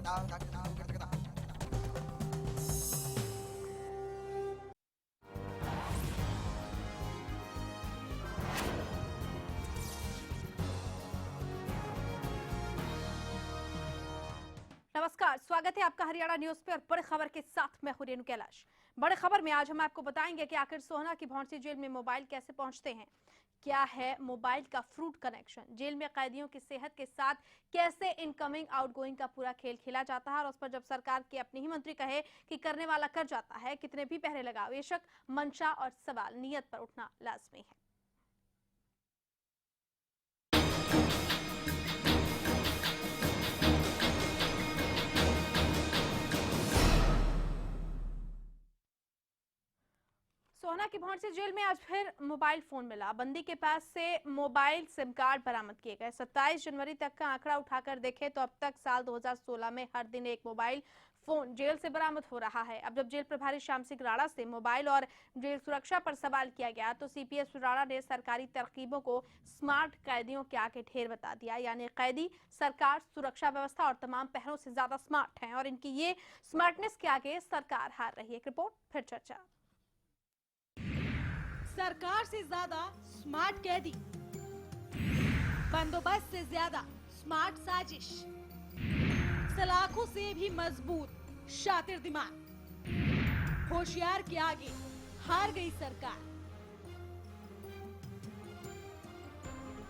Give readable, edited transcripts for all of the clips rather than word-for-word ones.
नमस्कार, स्वागत है आपका हरियाणा न्यूज पे और बड़ी खबर के साथ मैं हूं रेणु कैलाश। बड़ी खबर में आज हम आपको बताएंगे कि आखिर सोहना की भौंडसी जेल में मोबाइल कैसे पहुंचते हैं, क्या है मोबाइल का फ्रूट कनेक्शन, जेल में कैदियों की सेहत के साथ कैसे इनकमिंग आउटगोइंग का पूरा खेल खेला जाता है और उस पर जब सरकार के अपने ही मंत्री कहे कि करने वाला कर जाता है, कितने भी पहरे लगाओ, बेशक मंशा और सवाल नियत पर उठना लाजमी है। सोहना की भौंडसी जेल में आज फिर मोबाइल फोन मिला। बंदी के पास से मोबाइल सिम कार्ड बरामद किए गए। 27 जनवरी तक का आंकड़ा उठाकर देखें तो अब तक साल 2016 में हर दिन एक मोबाइल फोन जेल से बरामद हो रहा है। अब जब जेल प्रभारी श्याम सिंह राणा से मोबाइल और जेल सुरक्षा पर सवाल किया गया तो सीपीएस राणा ने सरकारी तरकीबों को स्मार्ट कैदियों के आगे ढेर बता दिया। यानी कैदी सरकार, सुरक्षा व्यवस्था और तमाम पहलों से ज्यादा स्मार्ट हैं और इनकी ये स्मार्टनेस के आगे सरकार हार रही है। एक रिपोर्ट फिर चर्चा। सरकार से ज्यादा स्मार्ट कैदी, बंदोबस्त से ज्यादा स्मार्ट साजिश, सलाखों से भी मजबूत शातिर दिमाग, होशियार के आगे हार गई सरकार।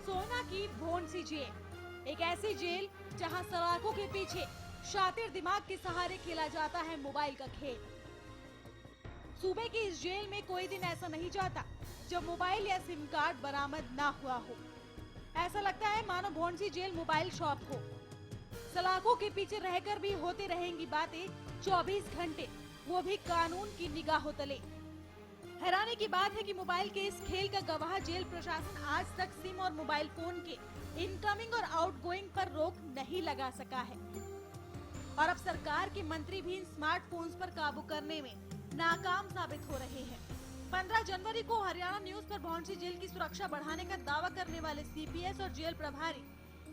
सोहना की भौंडसी जेल एक ऐसी जेल जहां सलाखों के पीछे शातिर दिमाग के सहारे खेला जाता है मोबाइल का खेल। सूबे की इस जेल में कोई दिन ऐसा नहीं जाता जब मोबाइल या सिम कार्ड बरामद ना हुआ हो। ऐसा लगता है मानो भौंडसी जेल मोबाइल शॉप हो। सलाखों के पीछे रहकर भी होती रहेंगी बातें 24 घंटे, वो भी कानून की निगाहों तले। हैरानी की बात है कि मोबाइल के इस खेल का गवाह जेल प्रशासन आज तक सिम और मोबाइल फोन के इनकमिंग और आउटगोइंग पर रोक नहीं लगा सका है। और अब सरकार के मंत्री भी इन स्मार्टफोन्स पर काबू करने में नाकाम साबित हो रहे हैं। 15 जनवरी को हरियाणा न्यूज पर भौंडसी जेल की सुरक्षा बढ़ाने का दावा करने वाले सीपीएस और जेल प्रभारी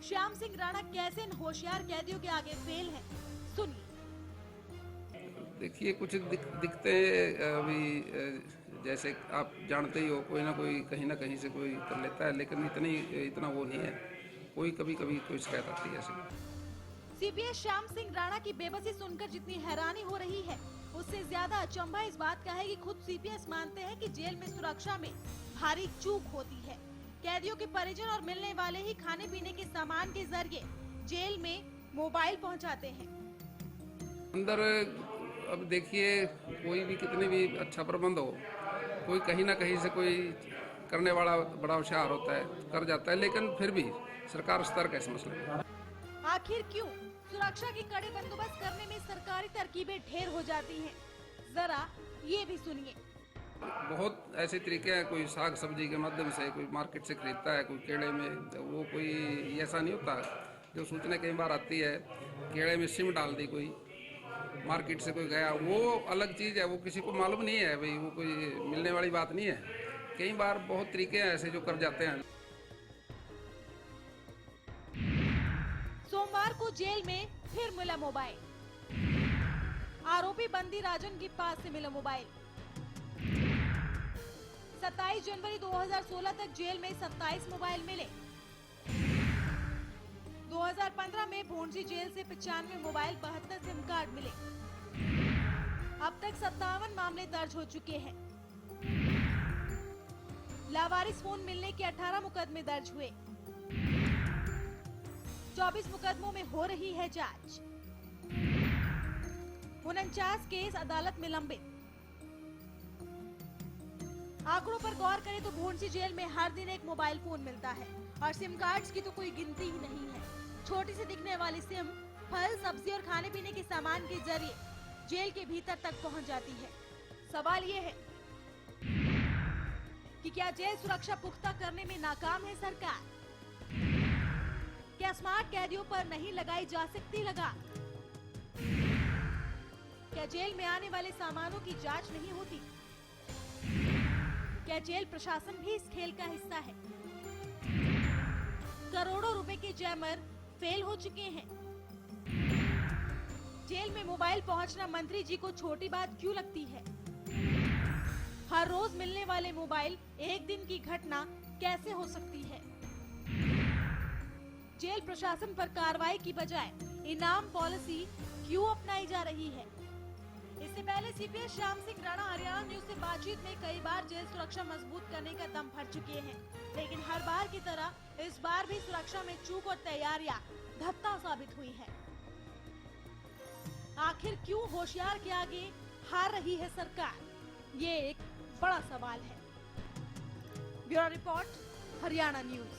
श्याम सिंह राणा कैसे इन होशियार कैदियों के आगे फेल हैं, सुनिए। देखिए, कुछ दिखते अभी जैसे आप जानते ही हो, कोई ना कहीं से कोई कर लेता है, लेकिन इतना वो नहीं है। कोई कभी कोई शिकायत आती है ऐसे। सीपीएस श्याम सिंह राणा की बेबसी सुनकर जितनी हैरानी हो रही है, उससे ज्यादा अचंभा इस बात का है कि खुद सीपीएस मानते हैं कि जेल में सुरक्षा में भारी चूक होती है। कैदियों के परिजन और मिलने वाले ही खाने पीने के सामान के जरिए जेल में मोबाइल पहुंचाते हैं। अंदर अब देखिए, कोई भी कितने भी अच्छा प्रबंध हो, कोई कहीं ना कहीं से कोई करने वाला बड़ा होशियार होता है, कर जाता है, लेकिन फिर भी सरकार सतर्क है इस मसले में। आखिर क्यों सुरक्षा के कड़े बंदोबस्त करने में सरकारी तरकीबें ढेर हो जाती हैं? जरा ये भी सुनिए। बहुत ऐसे तरीके हैं, कोई साग सब्जी के माध्यम से, कोई मार्केट से खरीदता है, कोई केड़े में, वो कोई ऐसा नहीं होता। जो सूचना कई बार आती है, केड़े में सिम डाल दी, कोई मार्केट से कोई गया, वो अलग चीज़ है, वो किसी को मालूम नहीं है भाई, वो कोई मिलने वाली बात नहीं है। कई बार बहुत तरीके हैं ऐसे जो कर जाते हैं। सोमवार को जेल में फिर मिला मोबाइल। आरोपी बंदी राजन के पास से मिला मोबाइल। 27 जनवरी 2016 तक जेल में 27 मोबाइल मिले। 2015 में भौंडसी जेल से 95 मोबाइल, 72 सिम कार्ड मिले। अब तक 57 मामले दर्ज हो चुके हैं। लावारिस फोन मिलने के 18 मुकदमे दर्ज हुए। 24 मुकदमों में हो रही है जांच। 49 केस अदालत में लंबित। आंकड़ों पर गौर करें तो भौंडसी जेल में हर दिन एक मोबाइल फोन मिलता है और सिम कार्ड्स की तो कोई गिनती ही नहीं है। छोटी सी दिखने वाली सिम फल, सब्जी और खाने पीने के सामान के जरिए जेल के भीतर तक पहुंच जाती है। सवाल ये है कि क्या जेल सुरक्षा पुख्ता करने में नाकाम है सरकार? क्या स्मार्ट कैदियों पर नहीं लगाई जा सकती लगाम? क्या जेल में आने वाले सामानों की जांच नहीं होती? क्या जेल प्रशासन भी इस खेल का हिस्सा है? करोड़ों रुपए के जैमर फेल हो चुके हैं। जेल में मोबाइल पहुंचना मंत्री जी को छोटी बात क्यों लगती है? हर रोज मिलने वाले मोबाइल एक दिन की घटना कैसे हो सकती है? जेल प्रशासन पर कार्रवाई की बजाय इनाम पॉलिसी क्यों अपनाई जा रही है? इससे पहले सीपीएस श्याम सिंह राणा हरियाणा न्यूज से बातचीत में कई बार जेल सुरक्षा मजबूत करने का दम भर चुके हैं, लेकिन हर बार की तरह इस बार भी सुरक्षा में चूक और तैयारियां धत्ता साबित हुई है। आखिर क्यों होशियार के आगे हार रही है सरकार? ये एक बड़ा सवाल है। Bureau report, Haryana news.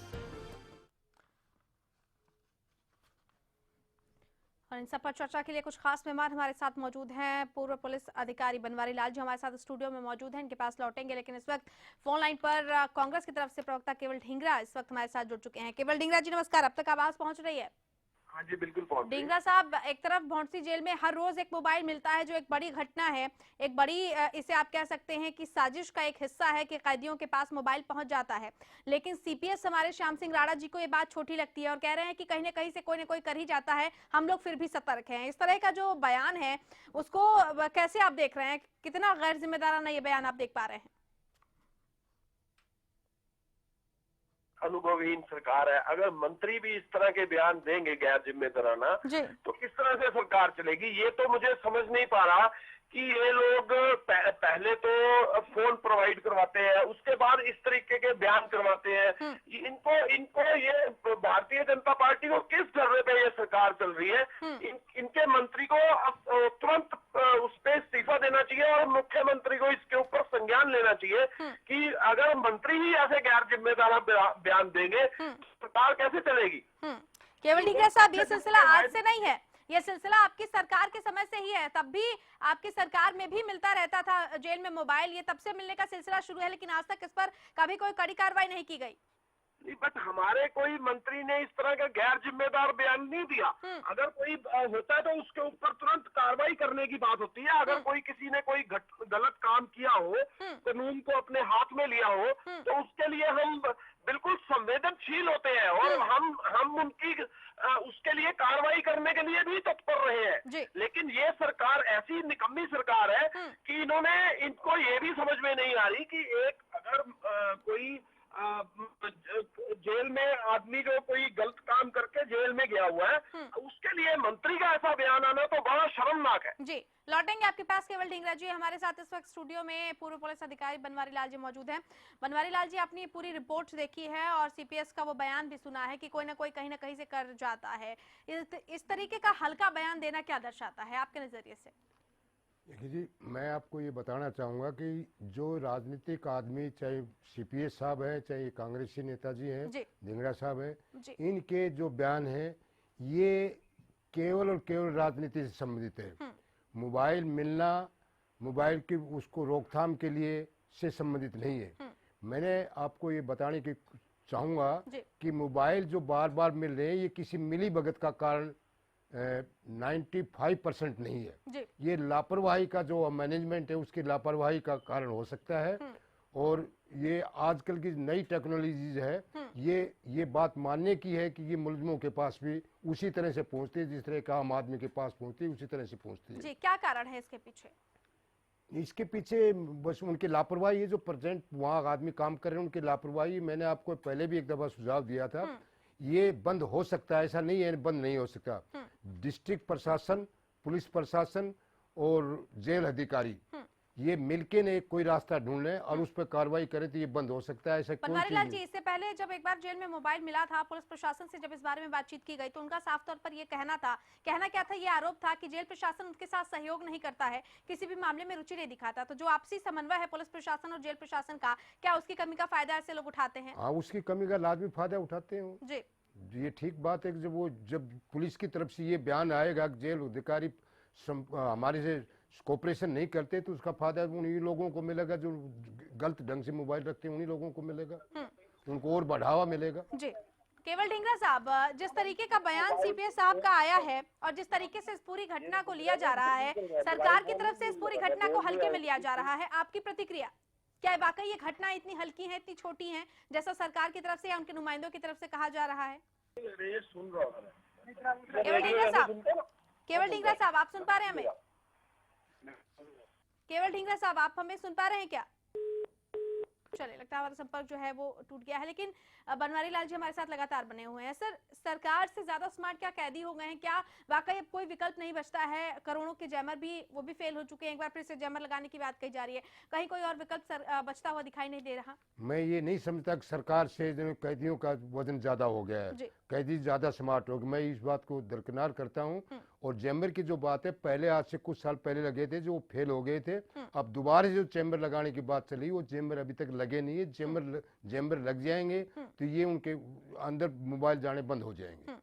और इन सब पर चर्चा के लिए कुछ खास मेहमान हमारे साथ मौजूद हैं। पूर्व पुलिस अधिकारी बनवारी लाल जी हमारे साथ स्टूडियो में मौजूद हैं, इनके पास लौटेंगे, लेकिन इस वक्त फोन लाइन पर कांग्रेस की तरफ से प्रवक्ता केवल ढींगरा इस वक्त हमारे साथ जुड़ चुके हैं। केवल ढींगरा जी नमस्कार, अब तक आवाज पहुंच रही है? हाँ जी बिल्कुल पहुंच रही है। ढींगरा साहब, एक तरफ भौंडसी जेल में हर रोज एक मोबाइल मिलता है जो एक बड़ी घटना है, एक बड़ी इसे आप कह सकते हैं कि साजिश का एक हिस्सा है कि कैदियों के पास मोबाइल पहुंच जाता है, लेकिन सीपीएस हमारे श्याम सिंह राणा जी को ये बात छोटी लगती है और कह रहे हैं कि कहीं ना कहीं से कोई ना कोई कर ही जाता है, हम लोग फिर भी सतर्क हैं। इस तरह का जो बयान है उसको कैसे आप देख रहे हैं? कितना गैर जिम्मेदाराना ये बयान आप देख पा रहे हैं? अनुभवहीन सरकार है। अगर मंत्री भी इस तरह के बयान देंगे गैर जिम्मेदाराना, तो किस तरह से सरकार चलेगी? ये तो मुझे समझ नहीं पा रहा कि ये लोग पहले तो फोन प्रोवाइड करवाते हैं, उसके बाद इस तरीके के बयान करवाते हैं। इनको ये भारतीय जनता पार्टी को किस डर पे ये सरकार चल रही है? इनके मंत्री को तुरंत उस पे इस्तीफा देना चाहिए और मुख्यमंत्री को इसके ऊपर संज्ञान लेना चाहिए कि अगर मंत्री ही ऐसे गैर जिम्मेदार बयान देंगे तो सरकार कैसे चलेगी? केवल ढींगरा साहब, ये सिलसिला आज से नहीं है, ये सिलसिला आपकी सरकार के समय से ही है। तब भी आपकी सरकार में भी मिलता रहता था जेल में मोबाइल, ये तब से मिलने का सिलसिला शुरू है, लेकिन आज तक इस पर कभी कोई कड़ी कार्रवाई नहीं की गई। बट हमारे कोई मंत्री ने इस तरह का गैर जिम्मेदार बयान नहीं दिया। अगर कोई होता है तो उसके ऊपर तुरंत कार्रवाई करने की बात होती है। अगर कोई किसी ने कोई गलत काम किया हो, कानून को अपने हाथ में लिया हो, तो उसके लिए हम बिल्कुल संवेदनशील होते हैं और हम उनकी उसके लिए कार्रवाई करने के लिए भी तत्पर रहे हैं। लेकिन ये सरकार ऐसी निकम्मी सरकार है कि इनको ये भी समझ में नहीं आ रही कि एक अगर कोई जेल में आदमी जो कोई गलत काम करके जेल में गया हुआ है, उसके लिए मंत्री का ऐसा बयान आना तो बड़ा शर्मनाक है। जी, लौटेंगे आपके पास केवल ढींगरा जी। हमारे साथ इस वक्त स्टूडियो में पूर्व पुलिस अधिकारी बनवारी लाल जी मौजूद हैं। बनवारी लाल जी, आपने पूरी रिपोर्ट देखी है और सीपीएस का वो बयान भी सुना है कि कोई ना कोई कहीं ना कहीं से कर जाता है। इस तरीके का हल्का बयान देना क्या दर्शाता है आपके नजरिए से? देखिए जी, मैं आपको ये बताना चाहूँगा कि जो राजनीतिक आदमी, चाहे सीपीएस साहब है, चाहे कांग्रेसी नेताजी हैं, ढींगरा साहब है, इनके जो बयान हैं ये केवल और केवल राजनीति से संबंधित है। मोबाइल मिलना, मोबाइल की उसको रोकथाम के लिए से संबंधित नहीं है। मैंने आपको ये बताने की चाहूँगा कि मोबाइल जो बार बार मिल रहे हैं ये किसी मिली भगत का कारण 95% नहीं है। ये लापरवाही का जो मैनेजमेंट है उसकी लापरवाही का कारण हो सकता है। और ये आजकल की नई टेक्नोलॉजीज है, ये बात मानने की है कि ये मुलजिमों के पास भी उसी तरह से पहुंचती है जिस तरह का आम आदमी के पास पहुंचती है, उसी तरह से पहुंचती है। जी, क्या कारण है इसके पीछे? इसके पीछे बस उनकी लापरवाही है। जो प्रेजेंट वहाँ आदमी काम कर रहे हैं उनकी लापरवाही, मैंने आपको पहले भी एक दफा सुझाव दिया था। ये बंद हो सकता है, ऐसा नहीं है बंद नहीं हो सकता। डिस्ट्रिक्ट प्रशासन, पुलिस प्रशासन और जेल अधिकारी ये मिलके ने कोई रास्ता ढूंढ लें और उस पर कार्रवाई करें तो ये बंद हो सकता है। ऐसा बनवारी लाल जी, इससे पहले जब एक बार जेल में मोबाइल मिला था, पुलिस प्रशासन से जब इस बारे में बातचीत की गई तो उनका साफ तौर पर ये कहना क्या था, ये आरोप था कि जेल प्रशासन उनके साथ सहयोग नहीं करता है, किसी भी मामले में रुचि नहीं दिखाता। तो जो आपसी समन्वय है पुलिस प्रशासन और जेल प्रशासन का, क्या उसकी कमी का फायदा ऐसे लोग उठाते हैं? हाँ, उसकी कमी का लाजमी फायदा उठाते हैं जी। ये ठीक बात है कि जब पुलिस की तरफ से ये बयान आएगा जेल अधिकारी हमारे से कोऑपरेशन नहीं करते तो उसका फायदा उन्हीं लोगों को मिलेगा जो गलत ढंग से मोबाइल रखते हैं, उन्हीं लोगों को मिलेगा, उनको और बढ़ावा मिलेगा। जी, केवल ढींगरा साहब, जिस तरीके का बयान सीपीएस साहब का आया है और जिस तरीके से इस पूरी घटना को लिया जा रहा है, सरकार की तरफ से इस पूरी घटना को हल्के में लिया जा रहा है, आपकी प्रतिक्रिया क्या है? वाकई ये घटना इतनी हल्की है, इतनी छोटी है जैसा सरकार की तरफ से या उनके नुमाइंदों की तरफ से कहा जा रहा है? सुन रहा केवल ढींगरा साहब, केवल ढींगरा साहब, आप सुन पा रहे हैं हमें? केवल ढींगरा साहब, आप हमें सुन पा रहे हैं क्या? चलिए, लगता है हमारा संपर्क जो है वो टूट गया है, लेकिन बनवारी लाल जी हमारे साथ लगातार बने हुए हैं। सर, सरकार से ज्यादा स्मार्ट क्या कैदी हो गए हैं? क्या वाकई अब कोई विकल्प नहीं बचता है? करोड़ों के जैमर भी वो भी फेल हो चुके हैं, एक बार फिर से जैमर लगाने की बात कही जा रही है, कहीं कोई और विकल्प बचता हुआ दिखाई नहीं दे रहा? मैं ये नहीं समझता कि सरकार से कैदियों का वजन ज्यादा हो गया है, कैदी ज्यादा स्मार्ट हो गए, मैं इस बात को दरकिनार करता हूँ। और चैम्बर की जो बात है, पहले आज से कुछ साल पहले लगे थे जो फेल हो गए थे, अब दोबारा जो चैम्बर लगाने की बात चली, वो चैम्बर अभी तक लगे नहीं है। चैम्बर लग जाएंगे तो ये उनके अंदर मोबाइल जाने बंद हो जाएंगे।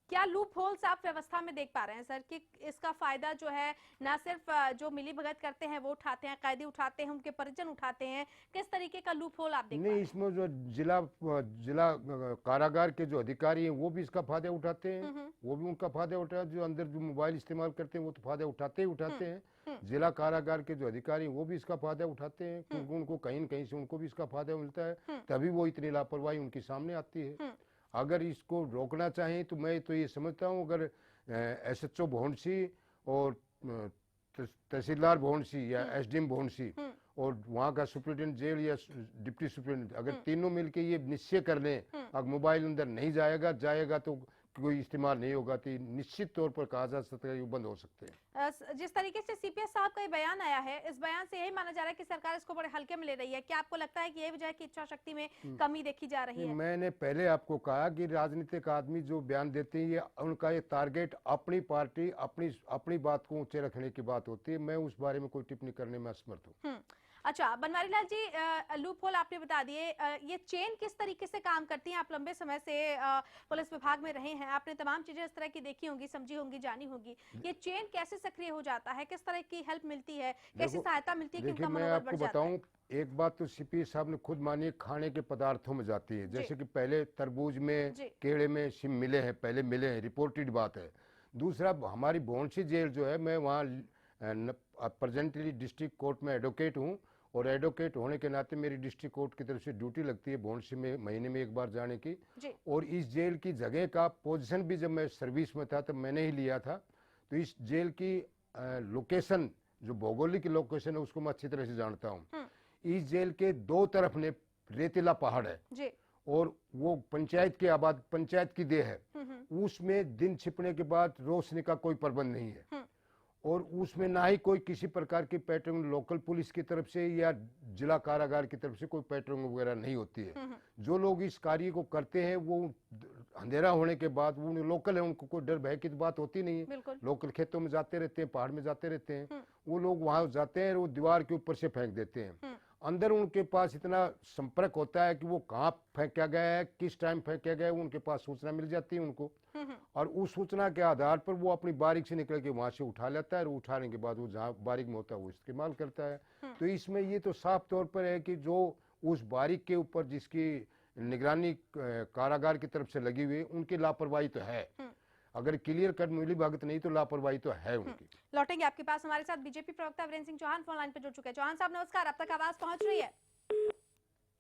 क्या लूप होल्स आप व्यवस्था में देख पा रहे हैं सर कि इसका फायदा जो है ना सिर्फ जो मिली भगत करते हैं वो उठाते हैं, कैदी उठाते हैं, उनके परिजन उठाते हैं, किस तरीके का लूप होल आप देख पा रहे हैं? नहीं, इसमें जो जिला कारागार के जो अधिकारी हैं वो भी इसका फायदा उठाते हैं, वो भी उनका फायदा उठाते हैं। जो अंदर जो मोबाइल इस्तेमाल करते हैं वो तो फायदा उठाते ही उठाते हैं। जिला कारागार के जो अधिकारी हैं वो भी इसका फायदा उठाते हैं, क्योंकि उनको कहीं न कहीं से उनको भी इसका फायदा मिलता है, तभी वो इतनी लापरवाही उनके सामने आती है। अगर इसको रोकना चाहें तो मैं तो ये समझता हूँ, अगर SHO भोंडसी और तहसीलदार भोंडसी या SDM भोंडसी और वहाँ का सुप्रिटेंडेंट जेल या डिप्टी सुप्रिटेंडेंट, अगर तीनों मिलके ये निश्चय कर लें, अगर मोबाइल अंदर नहीं जाएगा तो कोई इस्तेमाल नहीं होगा, तो निश्चित तौर पर कहा जा सकता है ये बंद हो सकते हैं। जिस तरीके से CPS साहब का ये बयान आया है, इस बयान से यही माना जा रहा है कि सरकार इसको बड़े हल्के में ले रही है। क्या आपको लगता है कि यही वजह है कि इच्छा शक्ति में कमी देखी जा रही है? मैंने पहले आपको कहा कि राजनीतिक आदमी जो बयान देते हैं, ये उनका ये टारगेट अपनी पार्टी, अपनी बात को ऊंचे रखने की बात होती है। मैं उस बारे में कोई टिप्पणी करने में असमर्थ हूँ। अच्छा, बनवारी लाल जी, लूप होल आपने बता दिए, ये चेन किस तरीके से काम करती है? आप लंबे समय से पुलिस विभाग में रहे हैं, आपने तमाम चीजें इस तरह की देखी होंगी, समझी होंगी, जानी होगी। ये चेन कैसे सक्रिय हो जाता है? किस तरह की हेल्प मिलती है, कैसी सहायता मिलती है कि उनका मनोबल बढ़ जाता है? एक बात तो CPS साहब ने खुद मानी, खाने के पदार्थों में जाती है। जैसे कि पहले तरबूज में, केले में सिम मिले हैं, पहले मिले हैं, रिपोर्टेड बात है। दूसरा, हमारी भोंडसी जेल जो है, मैं वहाँ प्रेजेंटली डिस्ट्रिक्ट कोर्ट में एडवोकेट हूँ, और एडवोकेट होने के नाते मेरी डिस्ट्रिक्ट कोर्ट की तरफ से ड्यूटी लगती है भोंडसी में महीने में एक बार जाने की। और इस जेल की जगह का पोजीशन भी जब मैं सर्विस में था तब मैंने ही लिया था। तो इस जेल की लोकेशन, जो भौगोलिक लोकेशन है, उसको मैं अच्छी तरह से जानता हूँ। इस जेल के दो तरफ ने रेतीला पहाड़ है और वो पंचायत की देह है। उसमें दिन छिपने के बाद रोशनी का कोई प्रबंध नहीं है, और उसमें ना ही कोई किसी प्रकार की पैट्रोलिंग लोकल पुलिस की तरफ से या जिला कारागार की तरफ से कोई पैट्रोलिंग वगैरह नहीं होती है। जो लोग इस कार्य को करते हैं वो अंधेरा होने के बाद वो लोकल है, उनको कोई डर भय की बात होती नहीं है। लोकल खेतों में जाते रहते हैं, पहाड़ में जाते रहते हैं, वो लोग वहां जाते हैं, वो दीवार के ऊपर से फेंक देते हैं। अंदर उनके पास इतना संपर्क होता है कि वो कहाँ फेंका गया है, किस टाइम फेंका गया है, उनके पास सूचना मिल जाती है उनको, और उस सूचना के आधार पर वो अपनी बारीक से निकल के वहां से उठा लेता है, और उठाने के बाद वो जहाँ बारीक में होता है वो इस्तेमाल करता है। तो इसमें ये तो साफ तौर पर है कि जो उस बारीक के ऊपर जिसकी निगरानी कारागार की तरफ से लगी हुई, उनकी लापरवाही तो है। अगर क्लियर कट मिली भगत नहीं तो लापरवाही तो है उनकी। लौटेंगे आपके पास, हमारे साथ बीजेपी प्रवक्ता वीरेंद्र सिंह चौहान फोन लाइन पर जुड़ चुके हैं। चौहान साहब नमस्कार, अब तक आवाज पहुंच रही है?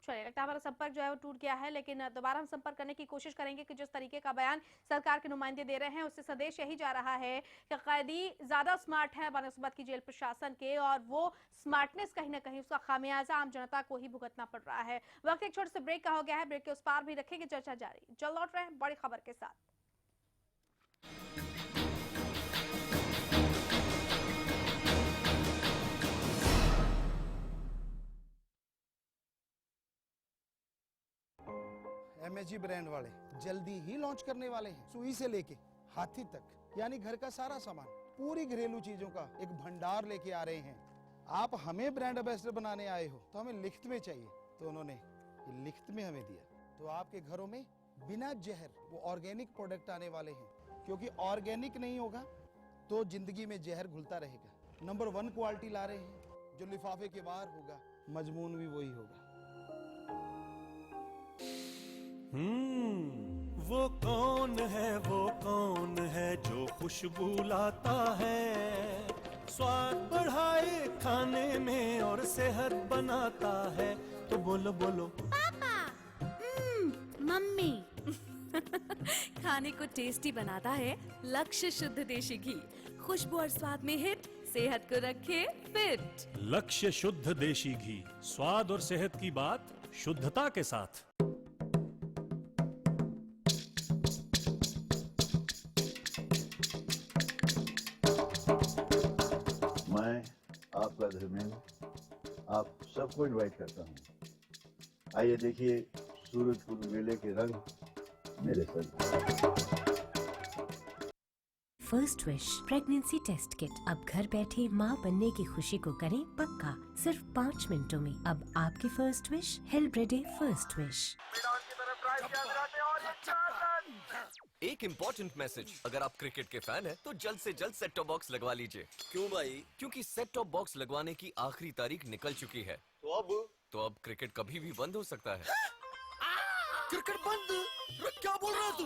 चलिए, लगता है हमारा संपर्क जो है वो टूट गया है, लेकिन दोबारा हम संपर्क करने की कोशिश करेंगे कि जिस तरीके का बयान सरकार के नुमाइंदे दे रहे हैं उससे संदेश यही जा रहा है कि कैदी ज्यादा स्मार्ट है बनस्बत की जेल प्रशासन के, और वो स्मार्टनेस कहीं ना कहीं उसका खामियाजा आम जनता को ही भुगतना पड़ रहा है। वक्त एक छोटे से ब्रेक का हो गया है, ब्रेक के उस पार भी रखेंगे चर्चा जारी। जल्द लौट रहे हैं बड़ी खबर के साथ। MHG ब्रांड वाले जल्दी ही लॉन्च करने वाले हैं। सुई से लेके हाथी तक, यानी घर का सारा सामान, पूरी घरेलू चीजों का एक भंडार लेके आ रहे हैं। आप हमें ब्रांड एम्बेसडर बनाने आए हो तो हमें लिखत में चाहिए, तो उन्होंने ये लिखत में हमें दिया। तो आपके घरों में बिना जहर वो ऑर्गेनिक प्रोडक्ट आने वाले हैं, क्योंकि ऑर्गेनिक नहीं होगा तो जिंदगी में जहर घुलता रहेगा। नंबर 1 क्वालिटी ला रहे हैं, जो लिफाफे के बाहर होगा मजमून भी वही होगा। वो कौन है जो खुशबू लाता है, स्वाद बढ़ाए खाने में और सेहत बनाता है। तो बोलो बोलो पापा, मम्मी। खाने को टेस्टी बनाता है लक्ष्य शुद्ध देशी घी। खुशबू और स्वाद में हिट, सेहत को रखे फिट। लक्ष्य शुद्ध देशी घी, स्वाद और सेहत की बात शुद्धता के साथ। मैं आपका धर्मेंद्र आप सबको इनवाइट करता हूँ। आइए देखिए सूरजपुर मेले के रंग मेरे संग। First wish pregnancy test kit अब घर बैठे माँ बनने की खुशी को करें पक्का सिर्फ 5 मिनटों में। अब आपकी फर्स्ट विश हेल्ब्रेडे फर्स्ट विश। एक इम्पोर्टेंट मैसेज, अगर आप क्रिकेट के फैन हैं तो जल्द से जल्द सेट टॉप बॉक्स लगवा लीजिए। क्यों भाई? क्योंकि सेट टॉप बॉक्स लगवाने की आखिरी तारीख निकल चुकी है। तो अब क्रिकेट कभी भी बंद हो सकता है। क्रिकेट बंद? क्या बोल रहा है तू?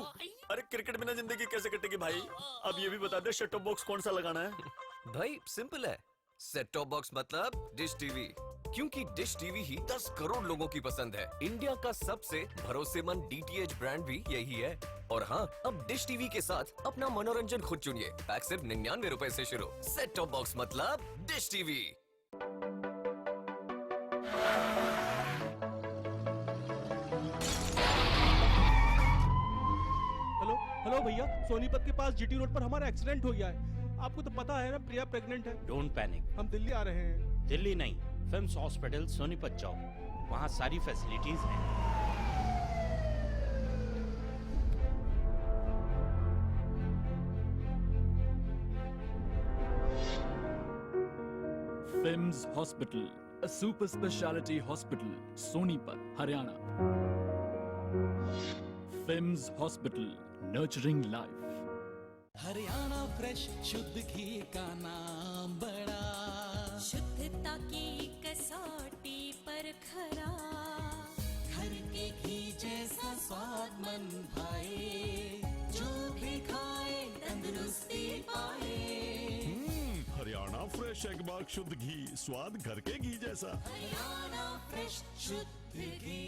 अरे क्रिकेट बिना जिंदगी कैसे कटेगी भाई? अब ये भी बता दे सेट टॉप बॉक्स कौन सा लगाना है? भाई सिंपल है, सेट टॉप बॉक्स मतलब डिश टीवी, क्योंकि डिश टीवी ही 10 करोड़ लोगों की पसंद है। इंडिया का सबसे भरोसेमंद डीटीएच ब्रांड भी यही है। और हाँ, अब डिश टीवी के साथ अपना मनोरंजन खुद चुनिए। पैक सिर्फ 99 रुपए से शुरू। सेट टॉप बॉक्स मतलब डिश टीवी। हेलो भैया, सोनीपत के पास जीटी रोड पर हमारा एक्सीडेंट हो गया है। आपको तो पता है ना, प्रिया प्रेग्नेंट है। डोंट पैनिक, हम दिल्ली आ रहे हैं। दिल्ली नहीं, फिम्स हॉस्पिटल सोनीपत जाओ, वहाँ सारी फैसिलिटीज हैं। FIMS hospital, a super speciality hospital, Sonipat, Haryana. FIMS hospital, nurturing life। Haryana fresh शुद्ध घी का नाम बड़ा, शुद्धता की कसौटी पर खरा, घर के घी जैसा स्वाद मन भाए, जो भी खाए तंदुरुस्ती पाए। हरियाणा फ्रेश एगमार्क शुद्ध घी, स्वाद घर के घी जैसा। हरियाणा फ्रेश शुद्ध घी।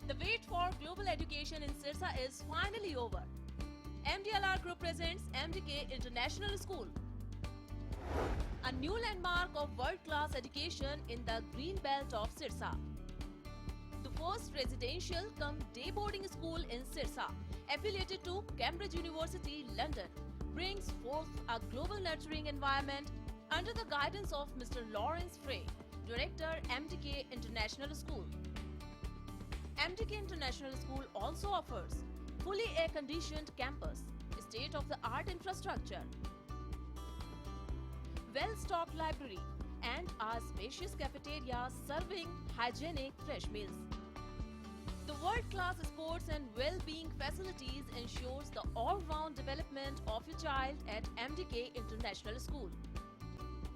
The wait for global education in Sirsa is finally over. MDLR Group presents MDK International School, a new landmark of world-class education in the green belt of Sirsa. The first residential cum day boarding school in Sirsa, affiliated to Cambridge University, London, brings forth a global nurturing environment under the guidance of Mr. Lawrence Frey, Director, MDK International School. MDK International School also offers fully air-conditioned campus, state-of-the-art infrastructure, well-stocked library, and a spacious cafeteria serving hygienic fresh meals. The world-class sports and well-being facilities ensures the all-round development of your child at MDK International School.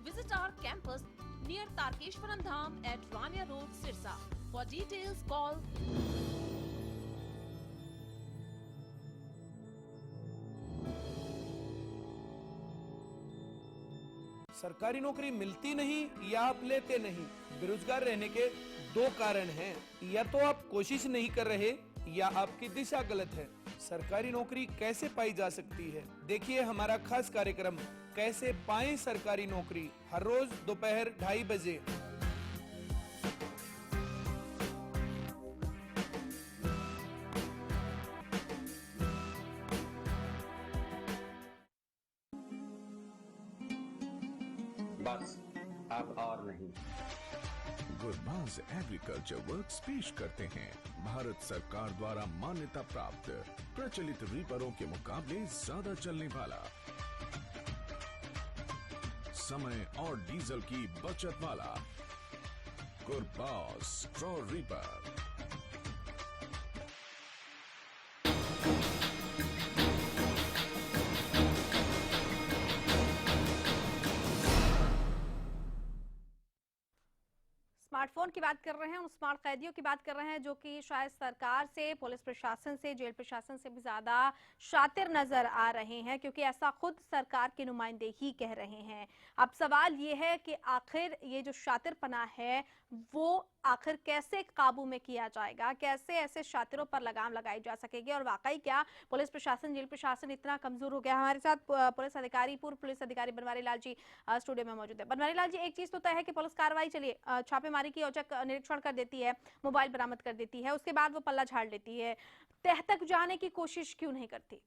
Visit our campus near Tarkeshwaram Dham at Rania Road, Sirsa. For details, call सरकारी नौकरी मिलती नहीं या आप लेते नहीं। बेरोजगार रहने के 2 कारण हैं, या तो आप कोशिश नहीं कर रहे या आपकी दिशा गलत है। सरकारी नौकरी कैसे पाई जा सकती है? देखिए हमारा खास कार्यक्रम कैसे पाएं सरकारी नौकरी, हर रोज दोपहर 2:30 बजे। बस अब और नहीं। गुरबाज एग्रीकल्चर वर्क्स पेश करते हैं भारत सरकार द्वारा मान्यता प्राप्त प्रचलित रीपरों के मुकाबले ज्यादा चलने वाला, समय और डीजल की बचत वाला गुरबाज स्ट्रॉ रीपर। स्मार्टफोन की बात कर रहे हैं, उन स्मार्ट कैदियों की बात कर रहे हैं जो कि शायद सरकार से, पुलिस प्रशासन से, जेल प्रशासन से भी ज्यादा शातिर नजर आ रहे हैं, क्योंकि ऐसा खुद सरकार के नुमाइंदे ही कह रहे हैं। अब सवाल ये है कि आखिर ये जो शातिरपना है वो आखिर कैसे काबू में किया जाएगा, कैसे ऐसे शातिरों पर लगाम लगाई जा सकेगी, और वाकई क्या पुलिस प्रशासन, जेल प्रशासन इतना कमजोर हो गया? हमारे साथ पुलिस अधिकारी, पूर्व पुलिस अधिकारी बनवारी लाल जी स्टूडियो में मौजूद है। बनवारी लाल जी, एक चीज तो तय है कि पुलिस कार्रवाई, चलिए छापेमारी की, औचक निरीक्षण कर देती है, मोबाइल बरामद कर देती है, उसके बाद वो पल्ला झाड़ लेती है, तह तक जाने की कोशिश क्यों नहीं करती?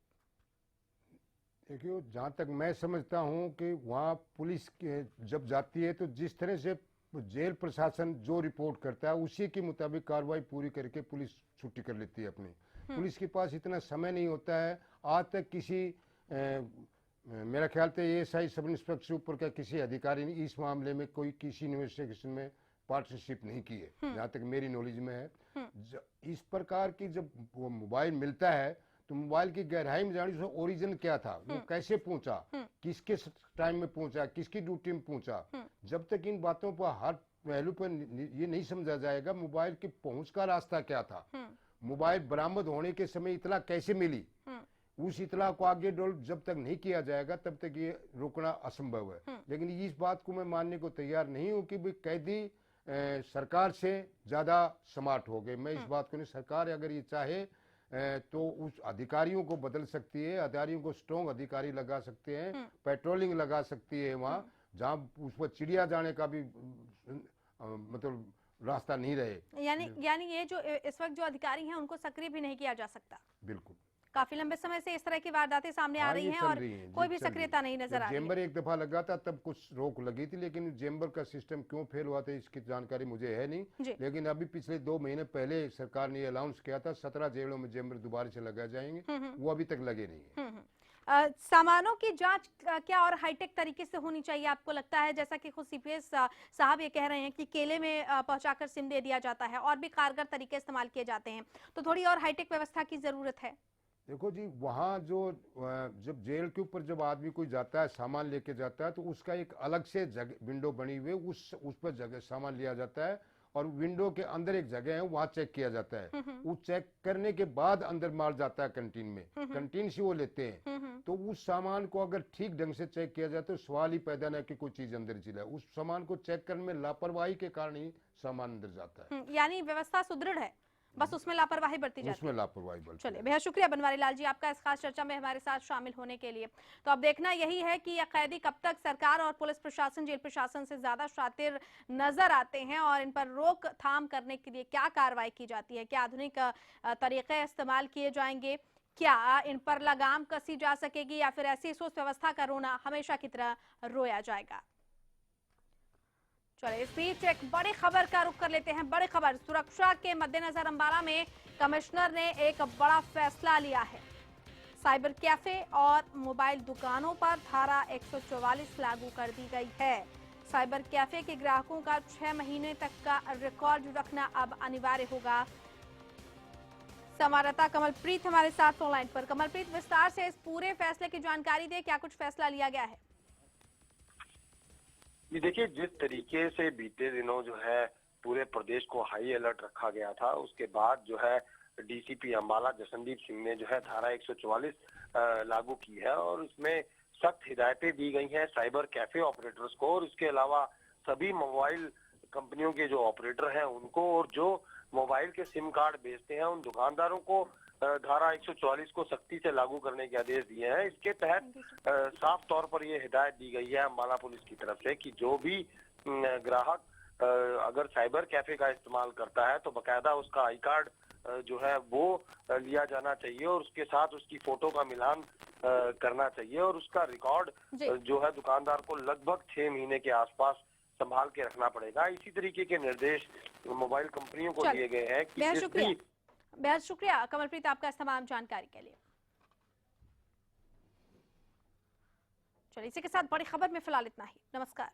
देखिए, जहाँ तक मैं समझता हूँ कि वहाँ पुलिस जब जाती है तो जिस तरह से जेल प्रशासन जो रिपोर्ट करता है उसी के मुताबिक कार्रवाई पूरी करके पुलिस छुट्टी कर लेती है अपनी। पुलिस के पास इतना समय नहीं होता है। आज तक किसी मेरा ख्याल से एएसआई सब इंस्पेक्टर से ऊपर का किसी अधिकारी ने इस मामले में कोई किसी इन्वेस्टिगेशन में पार्टनरशिप नहीं की है, जहाँ तक मेरी नॉलेज में है। इस प्रकार की जब वो मोबाइल मिलता है तो मोबाइल की गहराई में जाने, उसका ओरिजिन क्या था, वो कैसे पहुंचा, किसके टाइम में पहुंचा, किसकी ड्यूटी में पहुंचा, जब तक इन बातों पर हर पहलू पर ये नहीं समझा जाएगा मोबाइल की पहुंच का रास्ता क्या था, मोबाइल बरामद होने के समय इतला कैसे मिली, उस इतला को आगे जब तक नहीं किया जाएगा तब तक ये रोकना असंभव है। लेकिन इस बात को मैं मानने को तैयार नहीं हूँ कि भाई कैदी सरकार से ज्यादा स्मार्ट हो गए। मैं इस बात को नहीं, सरकार अगर ये चाहे तो उस अधिकारियों को बदल सकती है, अधिकारियों को स्ट्रॉन्ग अधिकारी लगा सकते हैं, पेट्रोलिंग लगा सकती है वहाँ जहाँ उस पर चिड़िया जाने का भी मतलब रास्ता नहीं रहे। यानी ये जो इस वक्त जो अधिकारी हैं उनको सक्रिय भी नहीं किया जा सकता। बिल्कुल, काफी लंबे समय से इस तरह की वारदातें सामने आ रही हैं और कोई भी सक्रियता नहीं नजर आ रही है। चेंबर एक दफा लगा था तब कुछ रोक लगी थी, लेकिन चेंबर का सिस्टम क्यों फेल हुआ था इसकी जानकारी मुझे है नहीं। लेकिन अभी पिछले 2 महीने पहले सरकार ने अनाउंस किया था 17 जेलों में चेंबर दोबारा से लगाए जाएंगे, वो अभी तक लगे नहीं है। सामानों की जांच क्या और हाईटेक तरीके से होनी चाहिए आपको लगता है? जैसा कि खुद सीपीएस साहब ये कह रहे हैं कि केले में पहुंचाकर सिम दे दिया जाता है और भी कारगर तरीके इस्तेमाल किए जाते हैं, तो थोड़ी और हाईटेक व्यवस्था की जरूरत है। देखो जी, वहाँ जो जब जेल के ऊपर जब आदमी कोई जाता है सामान लेके जाता है तो उसका एक अलग से जगह विंडो बनी हुई है, उस पर जगह सामान लिया जाता है और विंडो के अंदर एक जगह है वहाँ चेक किया जाता है। वो चेक करने के बाद अंदर माल जाता है कैंटीन में, कैंटीन से वो लेते हैं। तो उस सामान को अगर ठीक ढंग से चेक किया जाए तो सवाल ही पैदा न कि कोई चीज अंदर चला है। उस सामान को चेक करने में लापरवाही के कारण ही सामान अंदर जाता है। यानी व्यवस्था सुदृढ़ है, बस उसमें लापरवाही बरती जाती है। उसमें लापरवाही बरती। चलिए, बेहद शुक्रिया बनवारी लाल जी आपका इस खास चर्चा में हमारे साथ शामिल होने के लिए। तो अब देखना यही है कि यह कैदी कब तक सरकार और पुलिस प्रशासन, जेल प्रशासन से ज्यादा शातिर नजर आते हैं और इन पर रोकथाम करने के लिए क्या कार्रवाई की जाती है, क्या आधुनिक तरीके इस्तेमाल किए जाएंगे, क्या इन पर लगाम कसी जा सकेगी या फिर ऐसी सोच व्यवस्था का रोना हमेशा की तरह रोया जाएगा। चलिए, इस बीच एक बड़ी खबर का रुख कर लेते हैं। बड़ी खबर, सुरक्षा के मद्देनजर अंबाला में कमिश्नर ने एक बड़ा फैसला लिया है। साइबर कैफे और मोबाइल दुकानों पर धारा 144 लागू कर दी गई है। साइबर कैफे के ग्राहकों का 6 महीने तक का रिकॉर्ड रखना अब अनिवार्य होगा। संवाददाता कमलप्रीत हमारे साथ ऑनलाइन पर। कमलप्रीत, विस्तार से इस पूरे फैसले की जानकारी दे, क्या कुछ फैसला लिया गया है? ये देखिए, जिस तरीके से बीते दिनों जो है पूरे प्रदेश को हाई अलर्ट रखा गया था, उसके बाद जो है डीसीपी अंबाला जसनदीप सिंह ने जो है धारा 144 लागू की है और उसमें सख्त हिदायतें दी गई हैं साइबर कैफे ऑपरेटर्स को और इसके अलावा सभी मोबाइल कंपनियों के जो ऑपरेटर हैं उनको और जो मोबाइल के सिम कार्ड बेचते हैं उन दुकानदारों को धारा 144 को सख्ती से लागू करने के आदेश दिए हैं। इसके तहत साफ तौर पर यह हिदायत दी गई है अंबाला पुलिस की तरफ से कि जो भी ग्राहक अगर साइबर कैफे का इस्तेमाल करता है तो बकायदा उसका आई कार्ड जो है वो लिया जाना चाहिए और उसके साथ उसकी फोटो का मिलान करना चाहिए और उसका रिकॉर्ड जो है दुकानदार को लगभग 6 महीने के आसपास संभाल के रखना पड़ेगा। इसी तरीके के निर्देश मोबाइल कंपनियों को दिए गए हैं कि बेहद शुक्रिया कमलप्रीत आपका इस तमाम जानकारी के लिए। चलिए, इसी के साथ बड़ी खबर में फिलहाल इतना ही। नमस्कार।